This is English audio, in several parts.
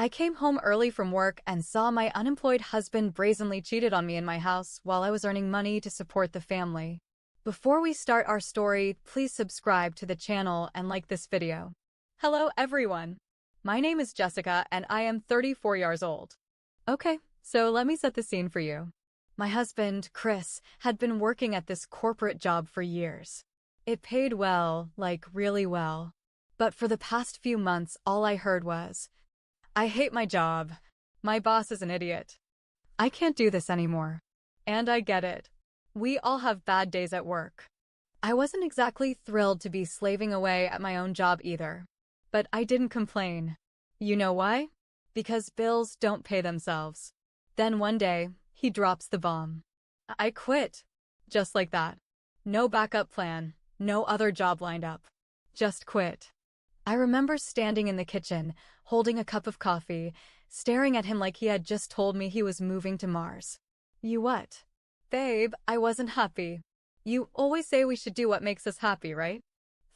I came home early from work and saw my unemployed husband brazenly cheated on me in my house while I was earning money to support the family. Before we start our story, please subscribe to the channel and like this video. Hello everyone. My name is Jessica and I am 34 years old. Okay, so let me set the scene for you. My husband, Chris, had been working at this corporate job for years. It paid well, like really well. But for the past few months, all I heard was, "I hate my job. My boss is an idiot. I can't do this anymore." And I get it. We all have bad days at work. I wasn't exactly thrilled to be slaving away at my own job either. But I didn't complain. You know why? Because bills don't pay themselves. Then one day, he drops the bomb. I quit. Just like that. No backup plan, no other job lined up. Just quit. I remember standing in the kitchen, holding a cup of coffee, staring at him like he had just told me he was moving to Mars. You what? Babe, I wasn't happy. You always say we should do what makes us happy, right?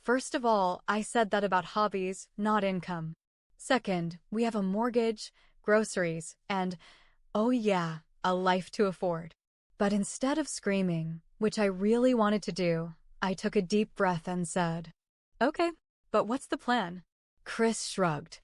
First of all, I said that about hobbies, not income. Second, we have a mortgage, groceries, and, oh yeah, a life to afford. But instead of screaming, which I really wanted to do, I took a deep breath and said, "Okay, but what's the plan?" Chris shrugged.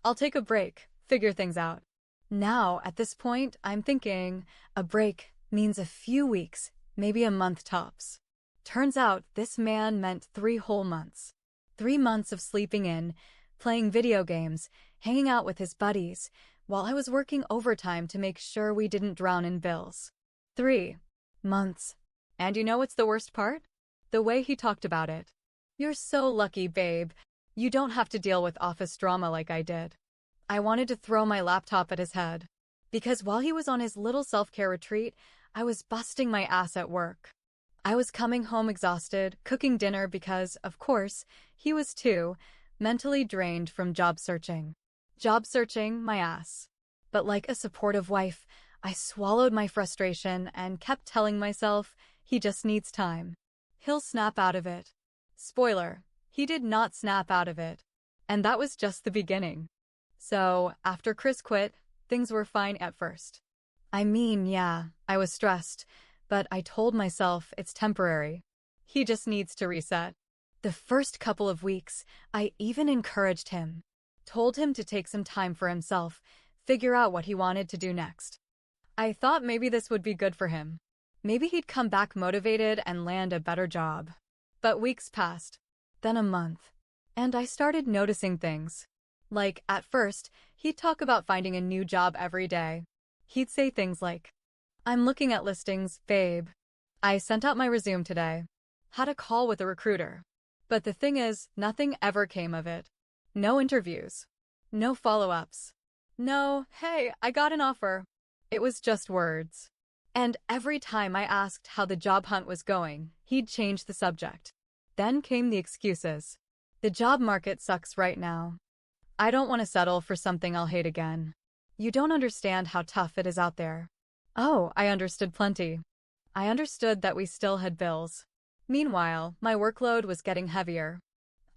"I'll take a break, figure things out." Now, at this point, I'm thinking a break means a few weeks, maybe a month tops. Turns out this man meant 3 whole months. 3 months of sleeping in, playing video games, hanging out with his buddies, while I was working overtime to make sure we didn't drown in bills. 3 months. And you know what's the worst part? The way he talked about it. "You're so lucky, babe. You don't have to deal with office drama like I did." I wanted to throw my laptop at his head. Because while he was on his little self-care retreat, I was busting my ass at work. I was coming home exhausted, cooking dinner because, of course, he was too, mentally drained from job searching. Job searching my ass. But like a supportive wife, I swallowed my frustration and kept telling myself, he just needs time. He'll snap out of it. Spoiler, he did not snap out of it. And that was just the beginning. So, after Chris quit, things were fine at first. I mean, yeah, I was stressed, but I told myself it's temporary. He just needs to reset. The first couple of weeks, I even encouraged him. Told him to take some time for himself, figure out what he wanted to do next. I thought maybe this would be good for him. Maybe he'd come back motivated and land a better job. But weeks passed, then a month, and I started noticing things. Like, at first, he'd talk about finding a new job every day. He'd say things like, "I'm looking at listings, babe. I sent out my resume today. Had a call with a recruiter." But the thing is, nothing ever came of it. No interviews. No follow-ups. No, "Hey, I got an offer." It was just words. And every time I asked how the job hunt was going, he'd change the subject. Then came the excuses. "The job market sucks right now. I don't want to settle for something I'll hate again. You don't understand how tough it is out there." Oh, I understood plenty. I understood that we still had bills. Meanwhile, my workload was getting heavier.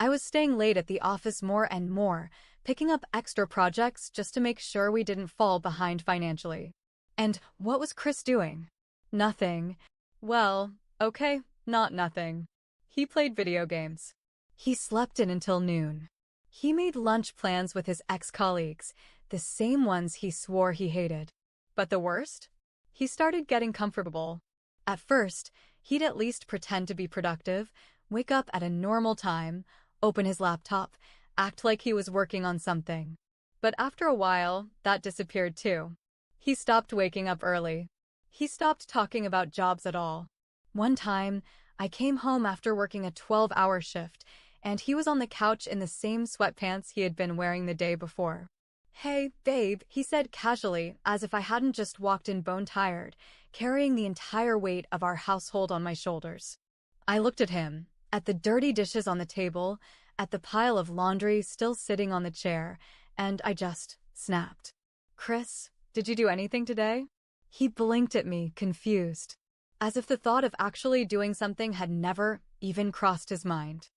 I was staying late at the office more and more, picking up extra projects just to make sure we didn't fall behind financially. And what was Chris doing? Nothing. Well, okay, not nothing. He played video games. He slept in until noon. He made lunch plans with his ex-colleagues, the same ones he swore he hated. But the worst? He started getting comfortable. At first, he'd at least pretend to be productive, wake up at a normal time, open his laptop, act like he was working on something. But after a while, that disappeared too. He stopped waking up early. He stopped talking about jobs at all. One time, I came home after working a 12-hour shift, and he was on the couch in the same sweatpants he had been wearing the day before. "Hey, babe," he said casually, as if I hadn't just walked in bone-tired, carrying the entire weight of our household on my shoulders. I looked at him, at the dirty dishes on the table, at the pile of laundry still sitting on the chair, and I just snapped. "Chris, did you do anything today?" He blinked at me, confused, as if the thought of actually doing something had never even crossed his mind.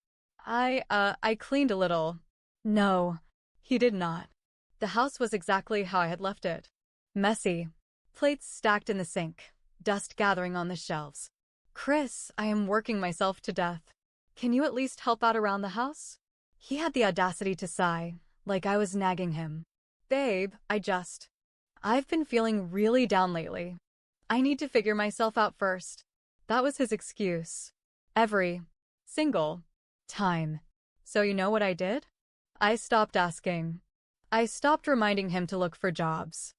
I cleaned a little." No, he did not. The house was exactly how I had left it. Messy. Plates stacked in the sink. Dust gathering on the shelves. Chris, I am working myself to death. Can you at least help out around the house? He had the audacity to sigh, like I was nagging him. Babe, I've been feeling really down lately. I need to figure myself out first. That was his excuse. Every single time. So you know what I did? I stopped asking. I stopped reminding him to look for jobs.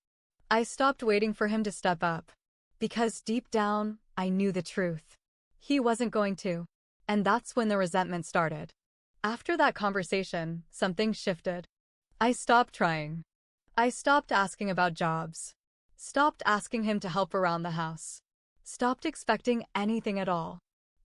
I stopped waiting for him to step up. Because deep down, I knew the truth. He wasn't going to. And that's when the resentment started. After that conversation, something shifted. I stopped trying. I stopped asking about jobs. Stopped asking him to help around the house. Stopped expecting anything at all.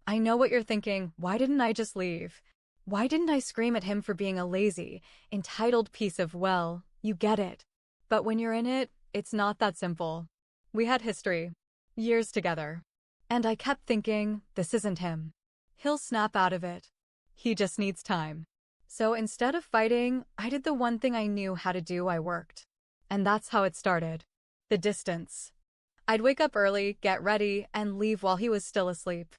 I know what you're thinking. Why didn't I just leave? Why didn't I scream at him for being a lazy, entitled piece of, well, you get it. But when you're in it, it's not that simple. We had history. Years together. And I kept thinking, this isn't him. He'll snap out of it. He just needs time. So instead of fighting, I did the one thing I knew how to do. I worked. And that's how it started. The distance. I'd wake up early, get ready, and leave while he was still asleep.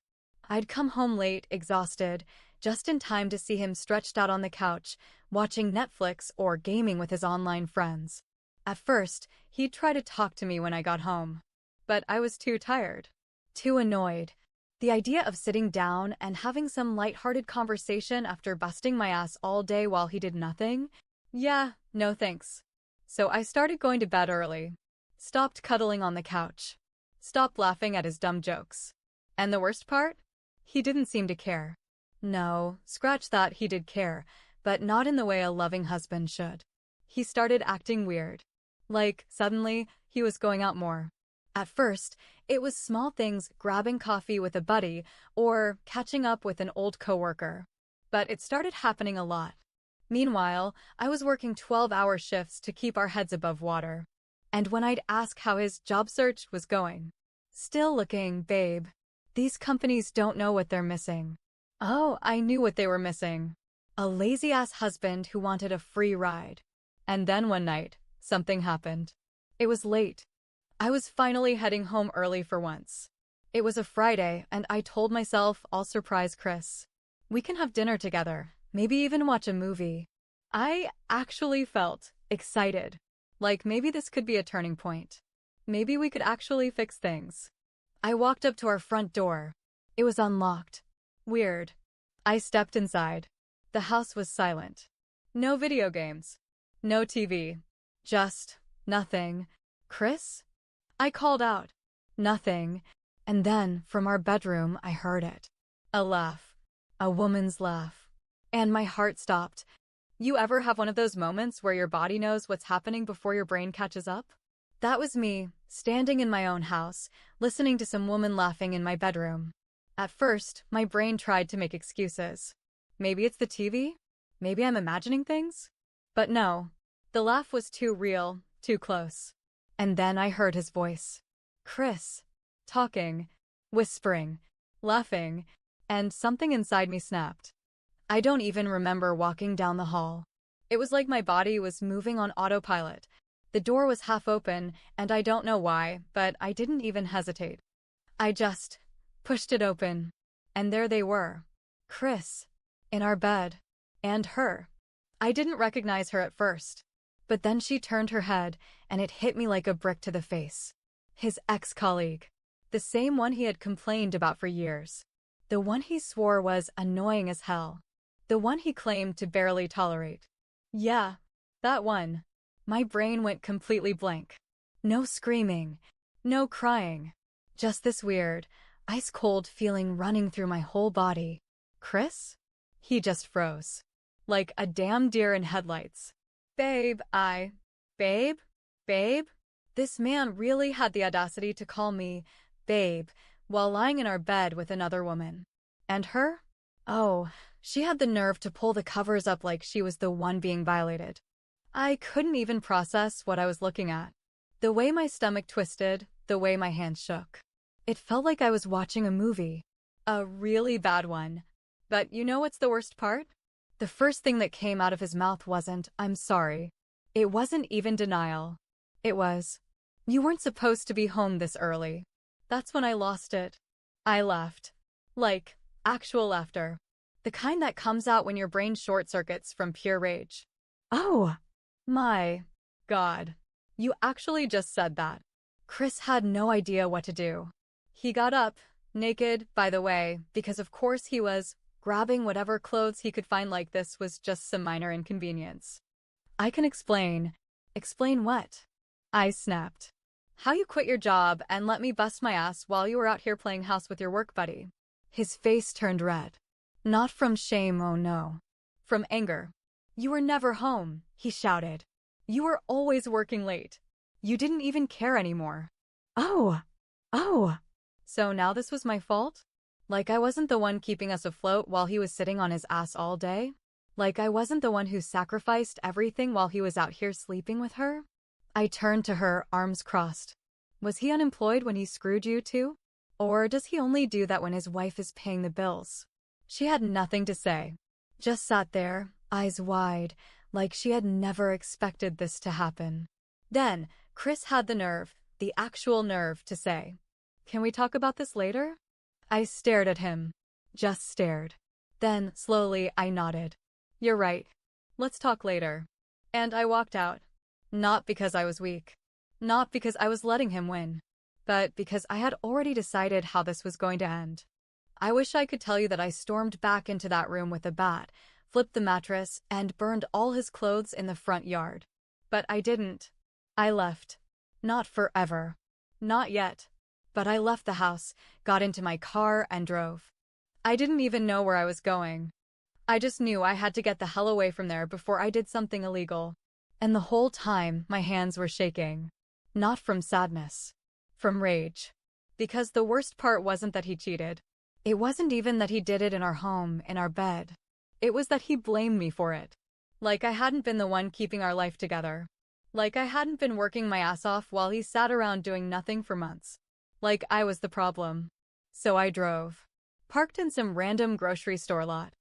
I'd come home late, exhausted, just in time to see him stretched out on the couch, watching Netflix or gaming with his online friends. At first, he'd try to talk to me when I got home. But I was too tired. Too annoyed. The idea of sitting down and having some lighthearted conversation after busting my ass all day while he did nothing? Yeah, no thanks. So I started going to bed early. Stopped cuddling on the couch. Stopped laughing at his dumb jokes. And the worst part? He didn't seem to care. No, scratch that, he did care, but not in the way a loving husband should. He started acting weird. Like, suddenly, he was going out more. At first, it was small things, grabbing coffee with a buddy or catching up with an old coworker. But it started happening a lot. Meanwhile, I was working 12-hour shifts to keep our heads above water. And when I'd ask how his job search was going, still looking, babe. These companies don't know what they're missing. Oh, I knew what they were missing. A lazy-ass husband who wanted a free ride. And then one night, something happened. It was late. I was finally heading home early for once. It was a Friday, and I told myself I'll surprise Chris. We can have dinner together, maybe even watch a movie. I actually felt excited. Like maybe this could be a turning point. Maybe we could actually fix things. I walked up to our front door. It was unlocked. Weird. I stepped inside. The house was silent. No video games. No TV. Just nothing. Chris? I called out. Nothing. And then, from our bedroom, I heard it. A laugh. A woman's laugh. And my heart stopped. You ever have one of those moments where your body knows what's happening before your brain catches up? That was me, standing in my own house, listening to some woman laughing in my bedroom. At first, my brain tried to make excuses. Maybe it's the TV? Maybe I'm imagining things? But no. The laugh was too real, too close. And then I heard his voice. Chris. Talking. Whispering. Laughing. And something inside me snapped. I don't even remember walking down the hall. It was like my body was moving on autopilot. The door was half open, and I don't know why, but I didn't even hesitate. I just pushed it open. And there they were. Chris. In our bed. And her. I didn't recognize her at first. But then she turned her head, and it hit me like a brick to the face. His ex-colleague. The same one he had complained about for years. The one he swore was annoying as hell. The one he claimed to barely tolerate. Yeah, that one. My brain went completely blank. No screaming. No crying. Just this weird, ice-cold feeling running through my whole body. Chris? He just froze. Like a damn deer in headlights. Babe. Babe? This man really had the audacity to call me babe while lying in our bed with another woman. And her? Oh, she had the nerve to pull the covers up like she was the one being violated. I couldn't even process what I was looking at. The way my stomach twisted, the way my hands shook. It felt like I was watching a movie. A really bad one. But you know what's the worst part? The first thing that came out of his mouth wasn't, "I'm sorry." It wasn't even denial. It was, "You weren't supposed to be home this early." That's when I lost it. I laughed. Like, actual laughter. The kind that comes out when your brain short circuits from pure rage. Oh, my God. You actually just said that. Chris had no idea what to do. He got up, naked, by the way, because of course he was. Grabbing whatever clothes he could find like this was just some minor inconvenience. "I can explain." "Explain what?" I snapped. "How you quit your job and let me bust my ass while you were out here playing house with your work buddy." His face turned red. Not from shame, oh no. From anger. "You were never home," he shouted. "You were always working late. You didn't even care anymore." Oh. Oh. So now this was my fault? Like I wasn't the one keeping us afloat while he was sitting on his ass all day? Like I wasn't the one who sacrificed everything while he was out here sleeping with her? I turned to her, arms crossed. Was he unemployed when he screwed you too? Or does he only do that when his wife is paying the bills? She had nothing to say. Just sat there, eyes wide, like she had never expected this to happen. Then, Chris had the nerve, the actual nerve, to say, "Can we talk about this later?" I stared at him. Just stared. Then, slowly, I nodded. "You're right. Let's talk later." And I walked out. Not because I was weak. Not because I was letting him win. But because I had already decided how this was going to end. I wish I could tell you that I stormed back into that room with a bat, flipped the mattress, and burned all his clothes in the front yard. But I didn't. I left. Not forever. Not yet. But I left the house, got into my car, and drove. I didn't even know where I was going. I just knew I had to get the hell away from there before I did something illegal. And the whole time, my hands were shaking. Not from sadness. From rage. Because the worst part wasn't that he cheated. It wasn't even that he did it in our home, in our bed. It was that he blamed me for it. Like I hadn't been the one keeping our life together. Like I hadn't been working my ass off while he sat around doing nothing for months. Like I was the problem. So I drove. Parked in some random grocery store lot.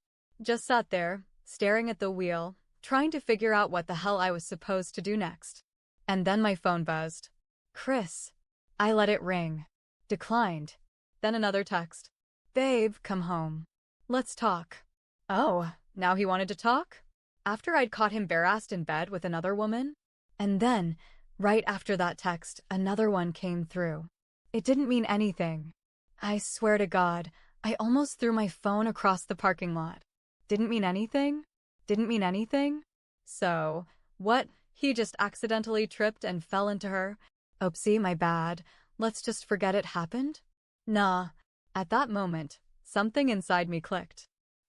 Just sat there, staring at the wheel, trying to figure out what the hell I was supposed to do next. And then my phone buzzed. "Chris." I let it ring. Declined. Then another text. "Babe, come home. Let's talk." Oh, now he wanted to talk? After I'd caught him bare-assed in bed with another woman? And then, right after that text, another one came through. It didn't mean anything. I swear to God, I almost threw my phone across the parking lot. Didn't mean anything? Didn't mean anything? So, what? He just accidentally tripped and fell into her? Oopsie, my bad. Let's just forget it happened? Nah. At that moment, something inside me clicked.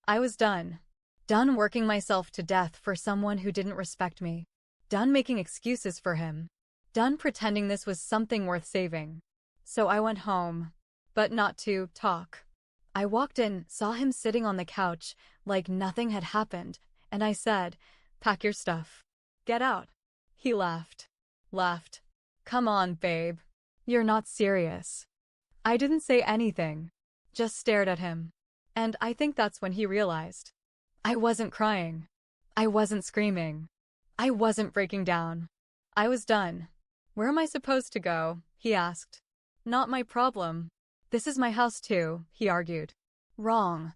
I was done. Done working myself to death for someone who didn't respect me. Done making excuses for him. Done pretending this was something worth saving. So I went home. But not to talk. I walked in, saw him sitting on the couch, like nothing had happened, and I said, "Pack your stuff. Get out." He laughed. Laughed. "Come on, babe. You're not serious." I didn't say anything. Just stared at him. And I think that's when he realized. I wasn't crying. I wasn't screaming. I wasn't breaking down. I was done. "Where am I supposed to go?" he asked. "Not my problem. This is my house too," he argued. Wrong.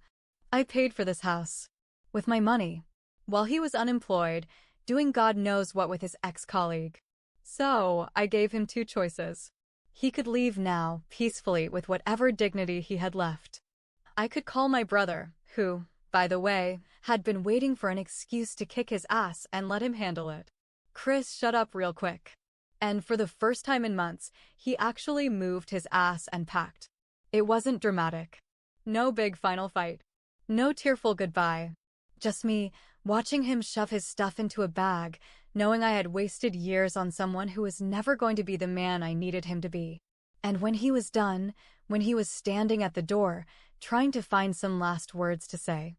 I paid for this house. With my money. While he was unemployed, doing God knows what with his ex-colleague. So, I gave him two choices. He could leave now, peacefully, with whatever dignity he had left. I could call my brother, who, by the way, had been waiting for an excuse to kick his ass and let him handle it. Chris shut up real quick. And for the first time in months, he actually moved his ass and packed. It wasn't dramatic. No big final fight. No tearful goodbye. Just me, watching him shove his stuff into a bag, knowing I had wasted years on someone who was never going to be the man I needed him to be. And when he was done, when he was standing at the door, trying to find some last words to say,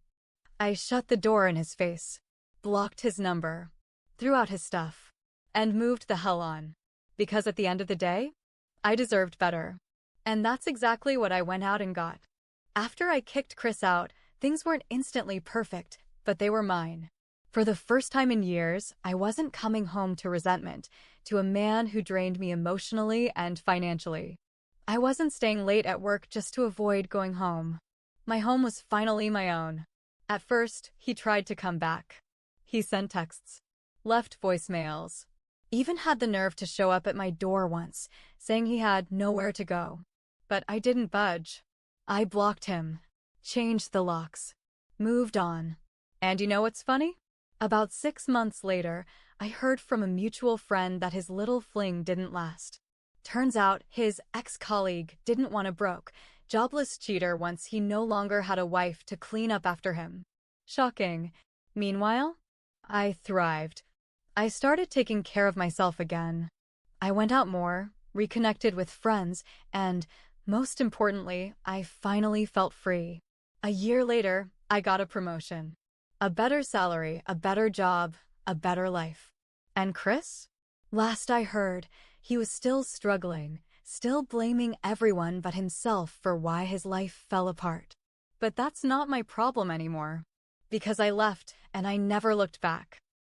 I shut the door in his face, blocked his number, threw out his stuff, and moved the hell on. Because at the end of the day, I deserved better. And that's exactly what I went out and got. After I kicked Chris out, things weren't instantly perfect, but they were mine. For the first time in years, I wasn't coming home to resentment, to a man who drained me emotionally and financially. I wasn't staying late at work just to avoid going home. My home was finally my own. At first, he tried to come back. He sent texts, left voicemails, even had the nerve to show up at my door once, saying he had nowhere to go. But I didn't budge. I blocked him, changed the locks, moved on. And you know what's funny? About 6 months later, I heard from a mutual friend that his little fling didn't last. Turns out his ex-colleague didn't want a broke, jobless cheater once he no longer had a wife to clean up after him. Shocking. Meanwhile, I thrived. I started taking care of myself again. I went out more, reconnected with friends, and, most importantly, I finally felt free. A year later, I got a promotion. A better salary, a better job, a better life. And Chris? Last I heard, he was still struggling, still blaming everyone but himself for why his life fell apart. But that's not my problem anymore. Because I left and I never looked back.